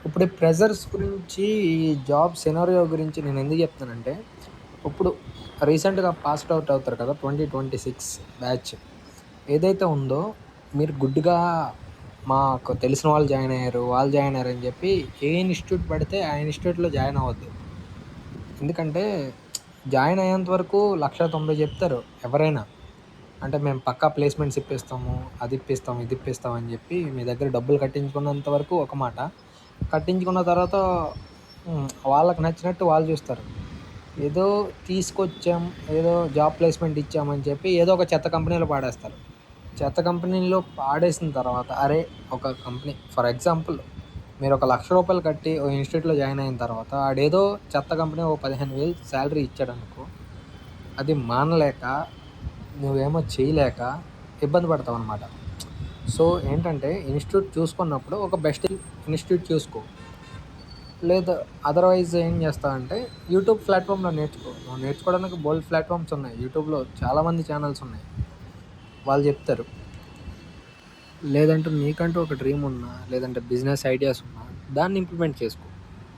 ఇప్పుడు ఈ ప్రెజర్స్ గురించి, ఈ జాబ్ సినారియో గురించి నేనెందుకు చెప్తానంటే, ఇప్పుడు రీసెంట్‌గా పాస్డ్ ఔట్ అవుతారు కదా! 2026 బ్యాచ్ ఏదైతే ఉందో, మీరు గుడ్డిగా మాకు తెలిసిన వాళ్ళు జాయిన్ అయ్యారు, వాళ్ళు జాయిన్ అయ్యారని చెప్పి ఏ ఇన్‌స్టిట్యూట్ పడితే ఆ ఇన్‌స్టిట్యూట్‌లో జాయిన్ అవ్వద్దు. ఎందుకంటే జాయిన్ అయ్యేంత వరకు 1,90,000 చెప్తారు ఎవరైనా. అంటే మేము పక్కా ప్లేస్‌మెంట్స్ ఇప్పిస్తాము, అది ఇప్పిస్తాం, ఇది ఇప్పిస్తాం అని చెప్పి మీ దగ్గర డబ్బులు కట్టించుకున్నంత వరకు ఒక మాట. కట్టించుకున్న తర్వాత వాళ్ళకి నచ్చినట్టు వాళ్ళు చూస్తారు. ఏదో తీసుకొచ్చాం, ఏదో జాబ్ ప్లేస్‌మెంట్ ఇచ్చామని చెప్పి ఏదో ఒక చెత్త కంపెనీలో పాడేస్తారు. చెత్త కంపెనీలో పాడేసిన తర్వాత అరే! ఒక కంపెనీ ఫర్ ఎగ్జాంపుల్ మీరొక రూ. 1,00,000 కట్టి ఓ ఇన్‌స్టిట్యూట్‌లో జాయిన్ అయిన తర్వాత ఆడేదో చెత్త కంపెనీ ఓ 15,000 సాలరీ ఇచ్చాడనుకో, అది మానలేక, నువ్వేమో చేయలేక ఇబ్బంది పడతావనమాట. సో, ఏంటంటే ఇన్‌స్టిట్యూట్ చూసుకున్నప్పుడు ఒక బెస్ట్ ఇన్‌స్టిట్యూట్ చూసుకో. లేదా అదర్‌వైజ్ ఏం చేస్తావంటే యూట్యూబ్ ప్లాట్‌ఫామ్‌లో నేర్చుకో. నువ్వు నేర్చుకోవడానికి బోలెడు ప్లాట్‌ఫామ్స్ ఉన్నాయి. యూట్యూబ్‌లో చాలామంది ఛానెల్స్ ఉన్నాయి. వాళ్ళు చెప్తారు. లేదంటే నీకంటూ ఒక డ్రీమ్ ఉన్నా, లేదంటే బిజినెస్ ఐడియాస్ ఉన్నా దాన్ని ఇంప్లిమెంట్ చేసుకో.